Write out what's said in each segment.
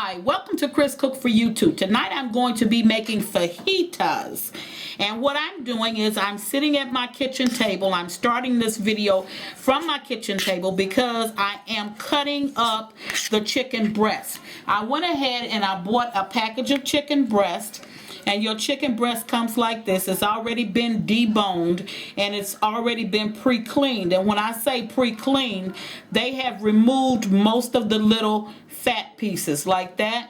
Hi, welcome to Chris Cook for YouTube. Tonight I'm going to be making fajitas. And what I'm doing is I'm sitting at my kitchen table. I'm starting this video from my kitchen table because I am cutting up the chicken breast. I went ahead and I bought a package of chicken breast. And your chicken breast comes like this. It's already been deboned and it's already been pre-cleaned. And when I say pre-cleaned, they have removed most of the little fat pieces like that.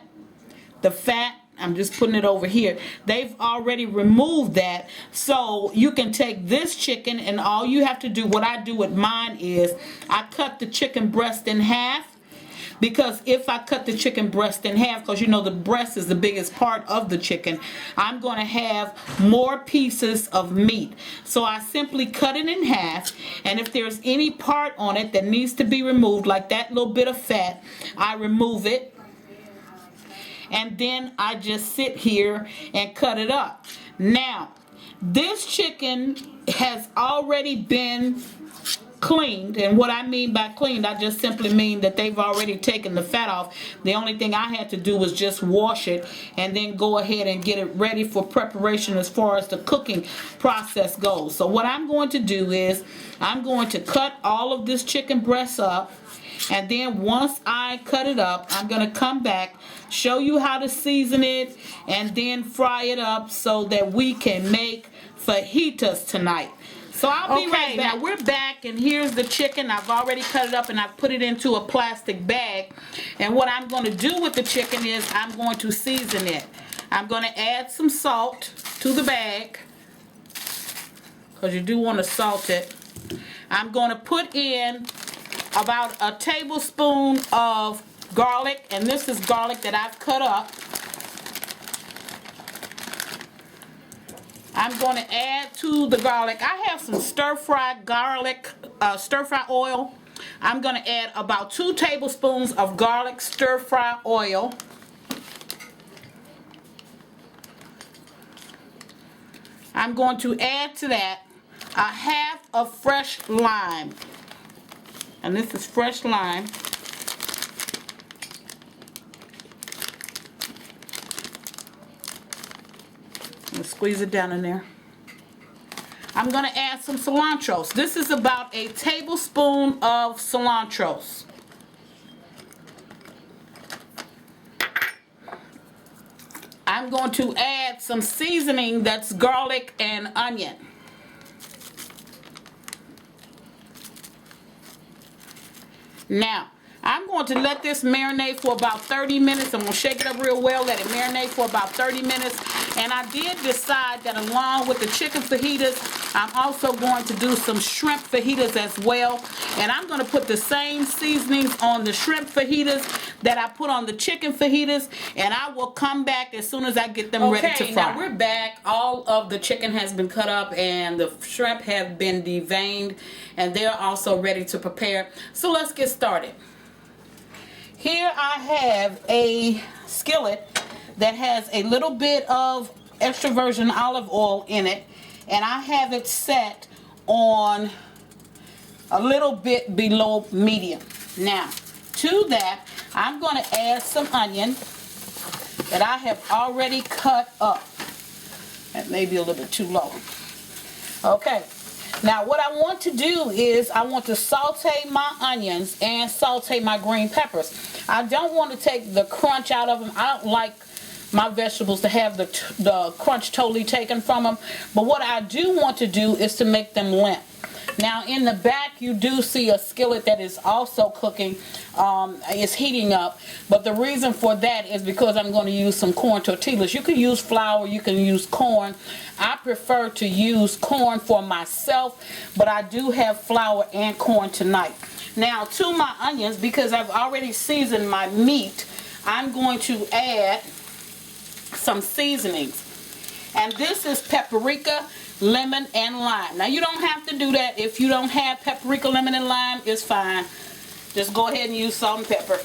The fat, I'm just putting it over here. They've already removed that. So you can take this chicken and all you have to do, what I do with mine is I cut the chicken breast in half. Because if I cut the chicken breast in half, because you know the breast is the biggest part of the chicken, I'm going to have more pieces of meat. So I simply cut it in half, and if there's any part on it that needs to be removed, like that little bit of fat, I remove it. And then I just sit here and cut it up. Now, this chicken has already been cleaned, and what I mean by cleaned, I just simply mean that they've already taken the fat off. The only thing I had to do was just wash it and then go ahead and get it ready for preparation as far as the cooking process goes. So what I'm going to do is I'm going to cut all of this chicken breast up, and then once I cut it up, I'm going to come back, show you how to season it, and then fry it up so that we can make fajitas tonight. So I'll be right back. Now we're back, and here's the chicken. I've already cut it up and I've put it into a plastic bag. And what I'm going to do with the chicken is I'm going to season it. I'm going to add some salt to the bag, because you do want to salt it. I'm going to put in about a tablespoon of garlic, and this is garlic that I've cut up. I'm going to add to the garlic, I have some stir-fried garlic, stir-fry oil. I'm going to add about 2 tablespoons of garlic stir-fry oil. I'm going to add to that a half of fresh lime. And this is fresh lime. Squeeze it down in there. I'm going to add some cilantro. This is about a tablespoon of cilantro. I'm going to add some seasoning that's garlic and onion. Now, I'm going to let this marinate for about 30 minutes. I'm going to shake it up real well, let it marinate for about 30 minutes. And I did decide that along with the chicken fajitas, I'm also going to do some shrimp fajitas as well. And I'm going to put the same seasonings on the shrimp fajitas that I put on the chicken fajitas. And I will come back as soon as I get them ready to fry. Now we're back. All of the chicken has been cut up and the shrimp have been deveined. And they're also ready to prepare. So let's get started. Here I have a skillet that has a little bit of extra virgin olive oil in it, and I have it set on a little bit below medium. Now, to that, I'm going to add some onion that I have already cut up. That may be a little bit too low. Okay. Now what I want to do is I want to saute my onions and saute my green peppers. I don't want to take the crunch out of them. I don't like my vegetables to have the crunch totally taken from them. But what I do want to do is to make them limp. Now in the back you do see a skillet that is also cooking, it's heating up, but the reason for that is because I'm going to use some corn tortillas. You can use flour, you can use corn. I prefer to use corn for myself, but I do have flour and corn tonight. Now to my onions, because I've already seasoned my meat, I'm going to add some seasonings. And this is paprika, lemon, and lime. Now you don't have to do that. If you don't have paprika, lemon, and lime, it's fine. Just go ahead and use salt and pepper.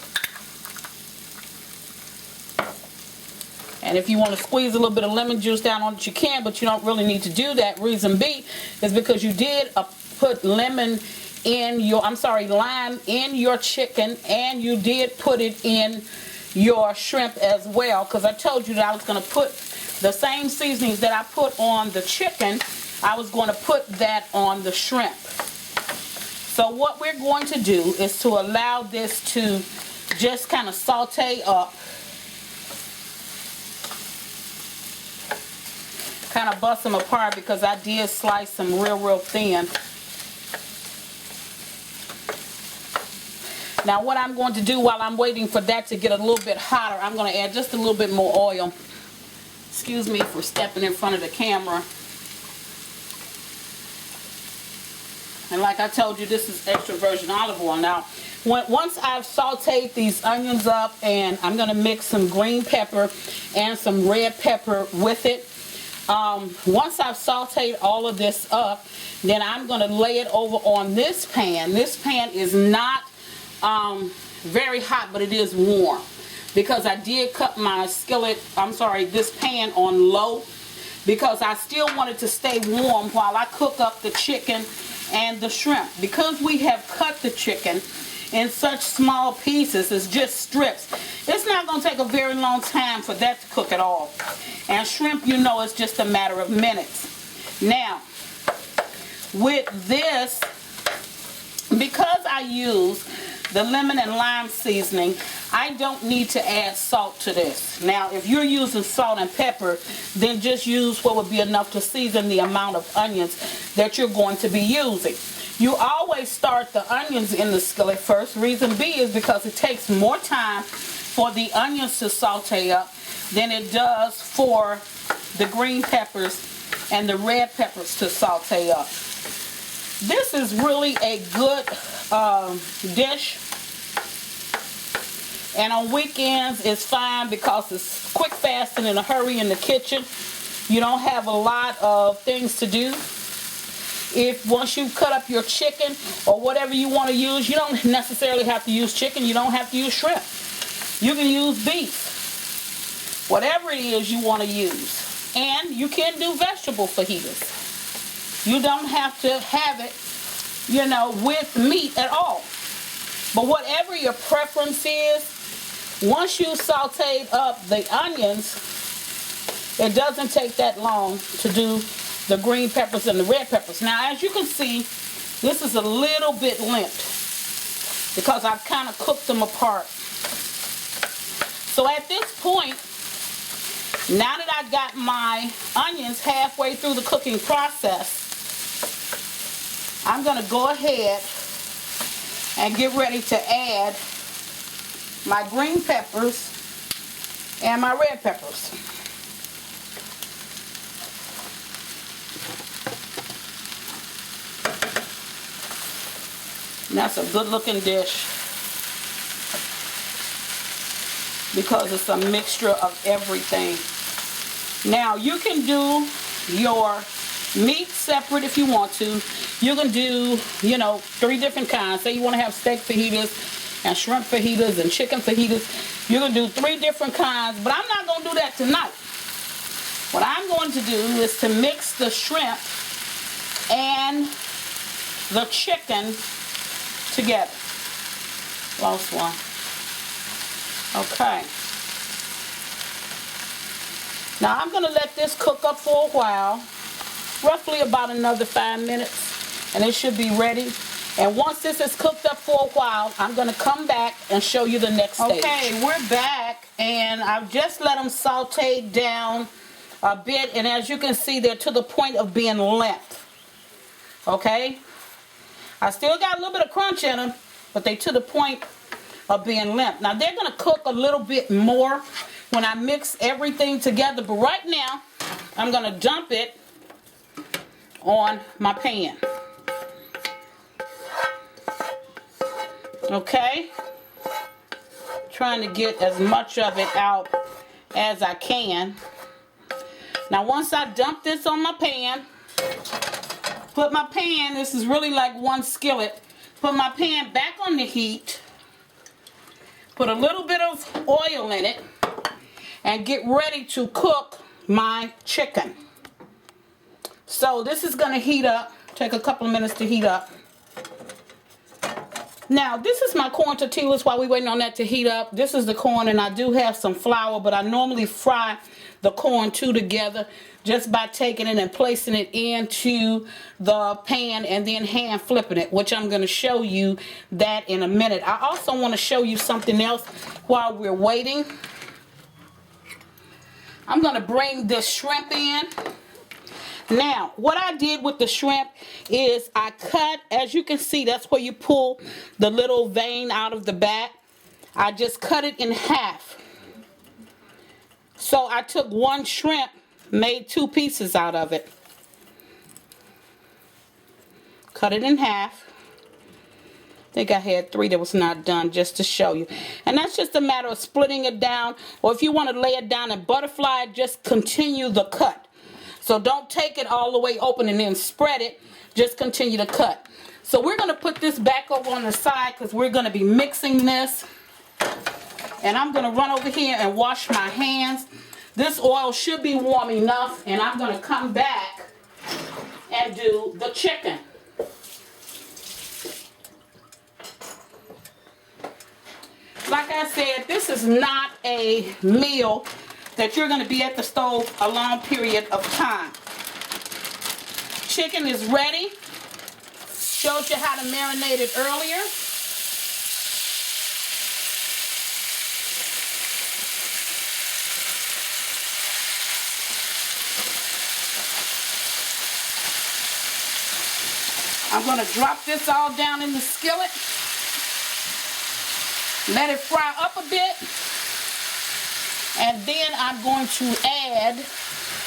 And if you want to squeeze a little bit of lemon juice down on it, you can, but you don't really need to do that. Reason B is because you did put lime in your chicken, and you did put it in your shrimp as well, because I told you that I was going to put the same seasonings that I put on the chicken, I was going to put that on the shrimp. So what we're going to do is to allow this to just kind of saute up, kind of bust them apart, because I did slice them real thin. Now what I'm going to do while I'm waiting for that to get a little bit hotter, I'm going to add just a little bit more oil. Excuse me for stepping in front of the camera. And like I told you, this is extra virgin olive oil. Now, once I've sauteed these onions up, and I'm going to mix some green pepper and some red pepper with it. Once I've sauteed all of this up, then I'm going to lay it over on this pan. This pan is not very hot, but it is warm, because I did cut my skillet, this pan on low, because I still want it to stay warm while I cook up the chicken and the shrimp. Because we have cut the chicken in such small pieces, it's just strips, it's not going to take a very long time for that to cook at all. And shrimp, you know, it's just a matter of minutes. Now, with this, because I use the lemon and lime seasoning, I don't need to add salt to this. Now, if you're using salt and pepper, then just use what would be enough to season the amount of onions that you're going to be using. You always start the onions in the skillet first. Reason B is because it takes more time for the onions to saute up than it does for the green peppers and the red peppers to saute up. This is really a good dish, and on weekends it's fine because it's quick, fast, and in a hurry in the kitchen. You don't have a lot of things to do. If once you cut up your chicken or whatever you want to use, you don't necessarily have to use chicken, you don't have to use shrimp. You can use beef, whatever it is you want to use. And you can do vegetable fajitas. You don't have to have it, you know, with meat at all. But whatever your preference is, once you sauteed up the onions, it doesn't take that long to do the green peppers and the red peppers. Now, as you can see, this is a little bit limp because I've kind of cooked them apart. So at this point, now that I got my onions halfway through the cooking process, I'm going to go ahead and get ready to add my green peppers and my red peppers. And that's a good looking dish because it's a mixture of everything. Now you can do your meat separate if you want to. You can do, you know, 3 different kinds. Say you want to have steak fajitas and shrimp fajitas and chicken fajitas. You can do 3 different kinds, but I'm not going to do that tonight. What I'm going to do is to mix the shrimp and the chicken together. Lost one. Okay. Now I'm going to let this cook up for a while, roughly about another 5 minutes, and it should be ready. And once this is cooked up for a while, I'm going to come back and show you the next stage. Okay, we're back, and I've just let them saute down a bit, and as you can see, they're to the point of being limp. Okay? I still got a little bit of crunch in them, but they're to the point of being limp. Now, they're going to cook a little bit more when I mix everything together, but right now, I'm going to dump it on my pan. Okay? Trying to get as much of it out as I can. Now, once I dump this on my pan, put my pan, this is really like one skillet, put my pan back on the heat, put a little bit of oil in it, and get ready to cook my chicken. So this is going to heat up, take a couple of minutes to heat up. Now, this is my corn tortillas while we're waiting on that to heat up. This is the corn, and I do have some flour, but I normally fry the corn together just by taking it and placing it into the pan and then hand flipping it, which I'm going to show you that in a minute. I also want to show you something else while we're waiting. I'm going to bring this shrimp in. Now, what I did with the shrimp is I cut, as you can see, that's where you pull the little vein out of the back. I just cut it in half. So I took one shrimp, made 2 pieces out of it. Cut it in half. I think I had 3 that was not done, just to show you. And that's just a matter of splitting it down, or if you want to lay it down and butterfly it, just continue the cut. So don't take it all the way open and then spread it. Just continue to cut. So we're going to put this back over on the side because we're going to be mixing this. And I'm going to run over here and wash my hands. This oil should be warm enough. And I'm going to come back and do the chicken. Like I said, this is not a meal that you're going to be at the stove a long period of time. Chicken is ready. Showed you how to marinate it earlier. I'm going to drop this all down in the skillet. Let it fry up a bit. And then I'm going to add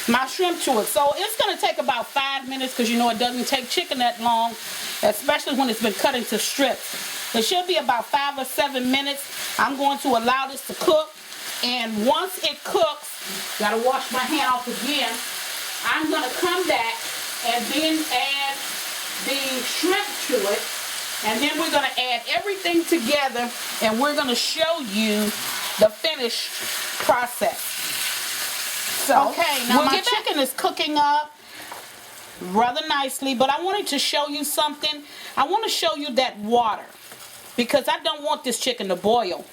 my shrimp to it. So it's going to take about 5 minutes because you know it doesn't take chicken that long, especially when it's been cut into strips. It should be about 5 or 7 minutes. I'm going to allow this to cook. And once it cooks, got to wash my hand off again, I'm going to come back and then add the shrimp to it. And then we're going to add everything together and we're going to show you the finished process. So, okay, now my chicken is cooking up rather nicely, but I wanted to show you something. I want to show you that water because I don't want this chicken to boil.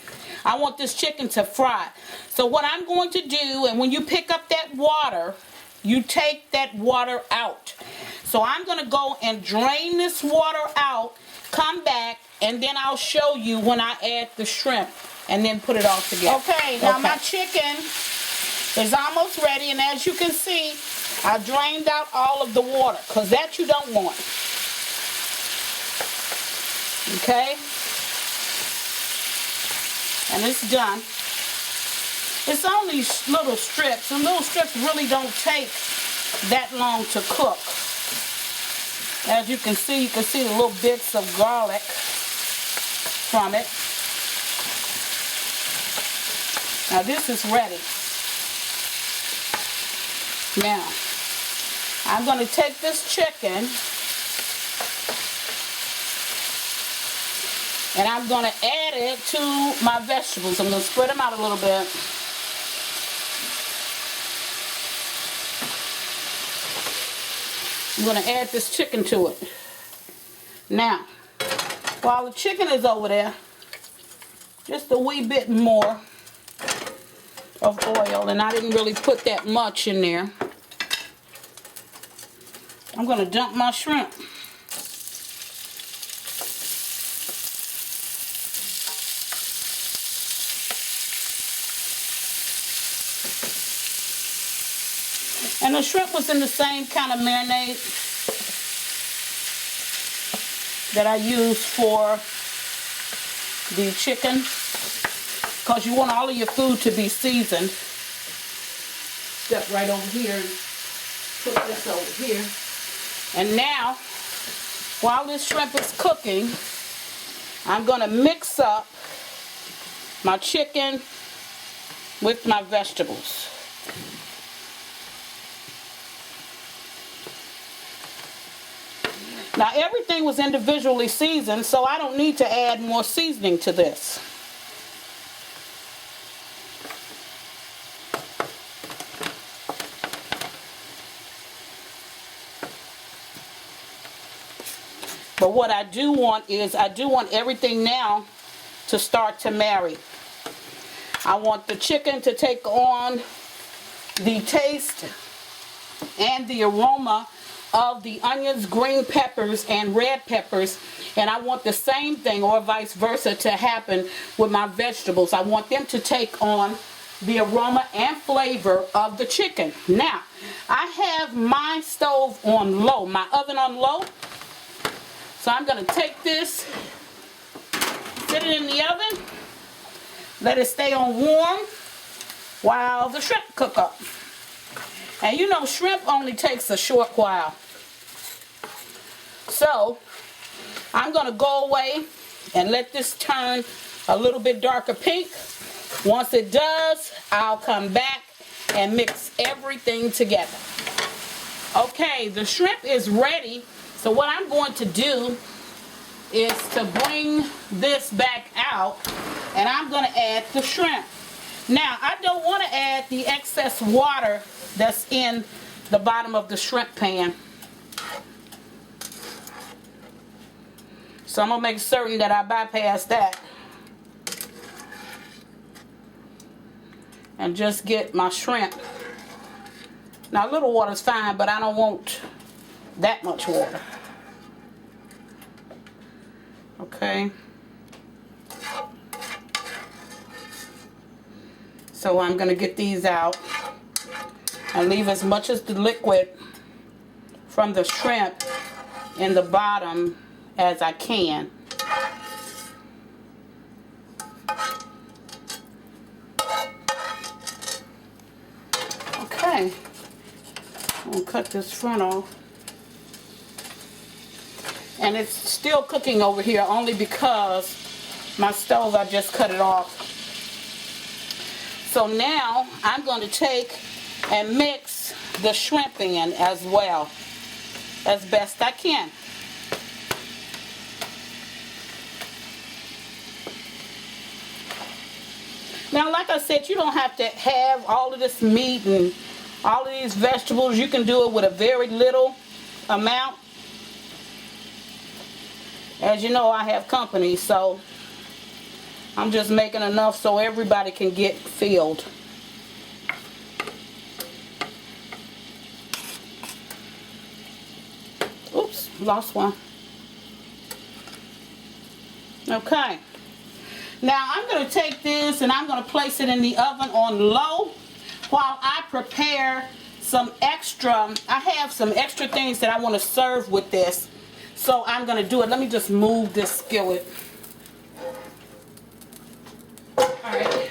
I want this chicken to fry. So what I'm going to do, and when you pick up that water, you take that water out. So I'm going to go and drain this water out, come back, and then I'll show you when I add the shrimp and then put it all together. Okay, now my chicken is almost ready, and as you can see, I drained out all of the water because that you don't want. Okay? And it's done. It's only little strips, and little strips really don't take that long to cook. As you can see the little bits of garlic from it. Now this is ready. Now, I'm going to take this chicken and I'm going to add it to my vegetables. I'm going to spread them out a little bit. I'm going to add this chicken to it. Now, while the chicken is over there, just a wee bit more of oil, and I didn't really put that much in there. I'm going to dump my shrimp. And the shrimp was in the same kind of marinade that I used for the chicken, because you want all of your food to be seasoned. Step right over here and put this over here. And now, while this shrimp is cooking, I'm going to mix up my chicken with my vegetables. Now everything was individually seasoned, so I don't need to add more seasoning to this. But what I do want is, I do want everything now to start to marry. I want the chicken to take on the taste and the aroma of the onions, green peppers, and red peppers. And I want the same thing, or vice versa, to happen with my vegetables. I want them to take on the aroma and flavor of the chicken. Now, I have my stove on low, my oven on low. So I'm going to take this, sit it in the oven, let it stay on warm while the shrimp cook up. And you know, shrimp only takes a short while. So I'm going to go away and let this turn a little bit darker pink. Once it does, I'll come back and mix everything together. Okay, the shrimp is ready. So what I'm going to do is to bring this back out, and I'm going to add the shrimp. Now, I don't want to add the excess water that's in the bottom of the shrimp pan. So I'm going to make certain that I bypass that. And just get my shrimp. Now, a little water is fine, but I don't want that much water. Okay. So I'm going to get these out and leave as much as the liquid from the shrimp in the bottom as I can. Okay. I'm going to cut this front off. And it's still cooking over here only because my stove, I just cut it off. So now I'm going to take and mix the shrimp in as well, as best I can. Now, like I said, you don't have to have all of this meat and all of these vegetables. You can do it with a very little amount. As you know, I have company, so I'm just making enough so everybody can get filled. Oops, lost one. Okay. Now I'm going to take this and I'm going to place it in the oven on low while I prepare some extra. I have some extra things that I want to serve with this. So I'm going to do it. Let me just move this skillet. Alright.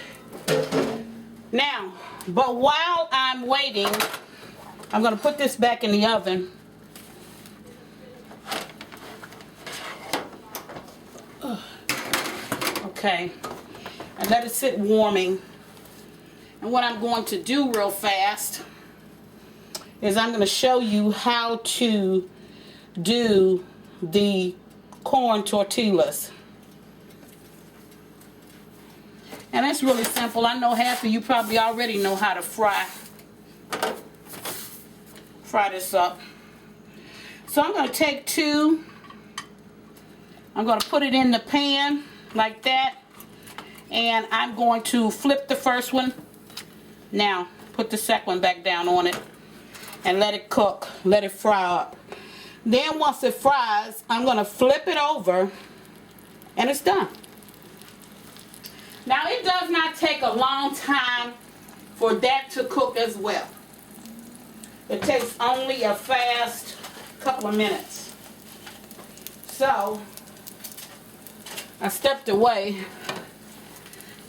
Now, but while I'm waiting, I'm going to put this back in the oven. Okay. And let it sit warming. And what I'm going to do real fast is I'm going to show you how to do the corn tortillas. And it's really simple. I know half of you probably already know how to fry this up. So I'm going to take two. I'm going to put it in the pan like that. And I'm going to flip the first one. Now, put the second one back down on it. And let it cook. Let it fry up. Then once it fries, I'm going to flip it over. And it's done. Now, it does not take a long time for that to cook as well. It takes only a fast couple of minutes. So, I stepped away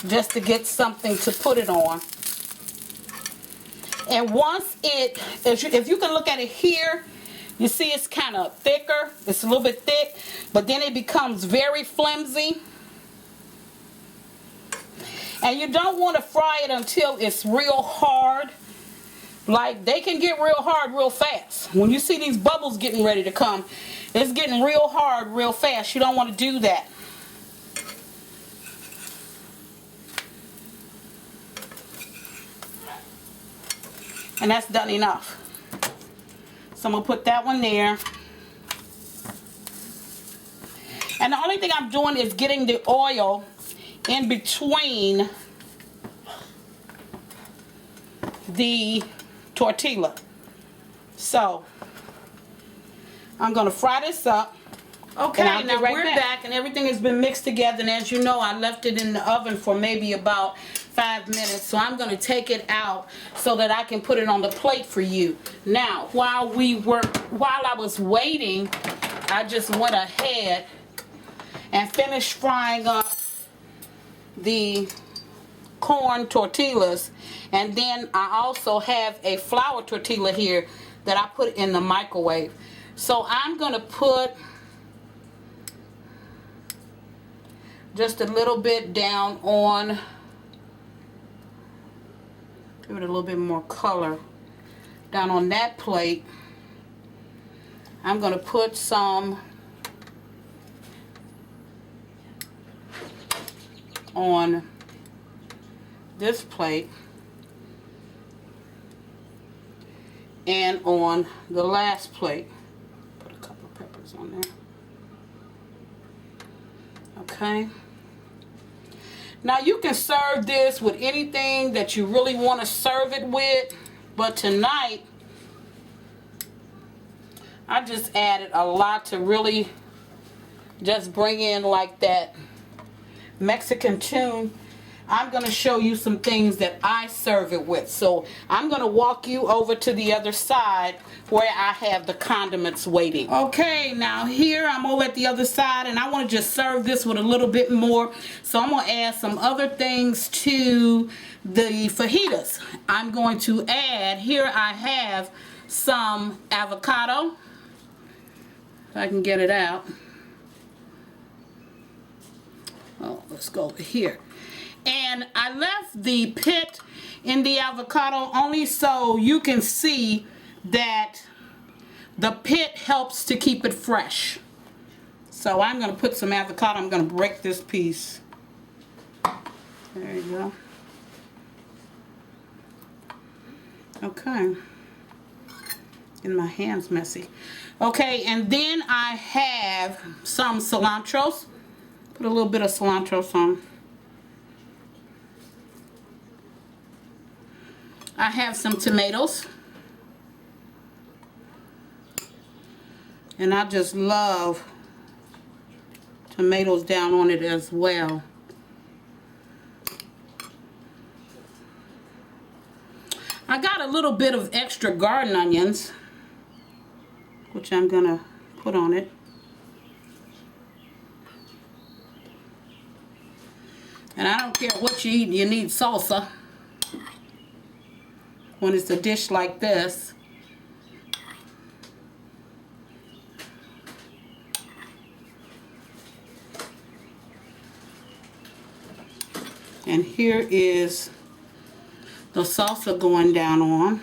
just to get something to put it on. And once it, if you can look at it here, you see it's kind of thicker. It's a little bit thick, but then it becomes very flimsy. And you don't want to fry it until it's real hard. Like, they can get real hard real fast. When you see these bubbles getting ready to come, it's getting real hard real fast. You don't want to do that. And that's done enough. So I'm going to put that one there. the only thing I'm doing is getting the oil in between the tortilla. So I'm going to fry this up. Okay, now we're back and everything has been mixed together, and as you know, I left it in the oven for maybe about 5 minutes, so I'm going to take it out so that I can put it on the plate for you. Now, while I was waiting, I just went ahead and finished frying up the corn tortillas, and then I also have a flour tortilla here that I put in the microwave. So I'm going to put just a little bit down on, give it a little bit more color, down on that plate. I'm going to put some on this plate and on the last plate. Put a couple of peppers on there. Okay. Now you can serve this with anything that you really want to serve it with, but tonight I just added a lot to really just bring in like that Mexican tune. I'm going to show you some things that I serve it with. So I'm going to walk you over to the other side where I have the condiments waiting. Okay, now here I'm over at the other side, and I want to just serve this with a little bit more. So I'm going to add some other things to the fajitas. I'm going to add, here I have some avocado. If I can get it out. Oh, let's go over here. And I left the pit in the avocado only so you can see that the pit helps to keep it fresh. So I'm going to put some avocado. I'm going to break this piece. There you go. Okay. Getting my hands messy. Okay, and then I have some cilantro. Put a little bit of cilantro on. I have some tomatoes, and I just love tomatoes down on it as well. I got a little bit of extra garden onions, which I'm gonna put on it. And I don't care what you eat, you need salsa when it's a dish like this. And here is the salsa going down on.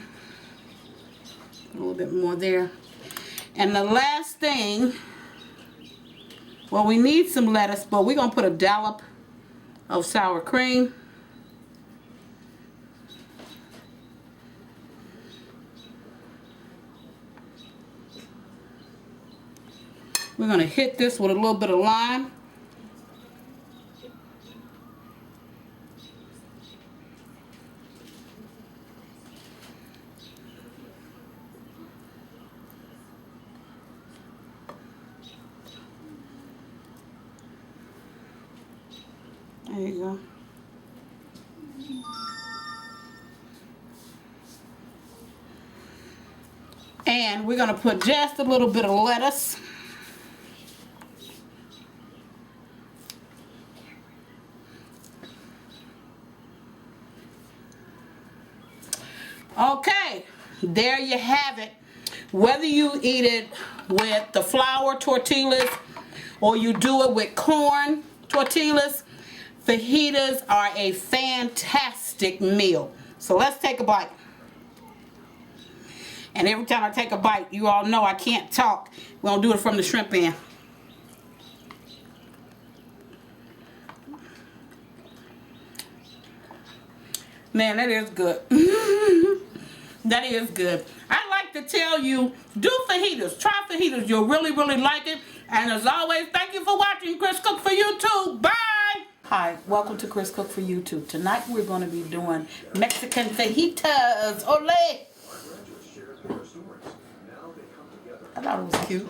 A little bit more there. And the last thing, well, we need some lettuce, but we're going to put a dollop of sour cream. We're going to hit this with a little bit of lime. There you go. And we're going to put just a little bit of lettuce. Okay, there you have it. Whether you eat it with the flour tortillas or you do it with corn tortillas, fajitas are a fantastic meal. So let's take a bite. And every time I take a bite, you all know I can't talk. We're going to do it from the shrimp pan. Man, that is good. That is good. I like to tell you, do fajitas. Try fajitas. You'll really, really like it. And as always, thank you for watching Chris Cook for YouTube. Bye! Hi, welcome to Chris Cook for YouTube. Tonight we're going to be doing Mexican fajitas. Ole! I thought it was cute.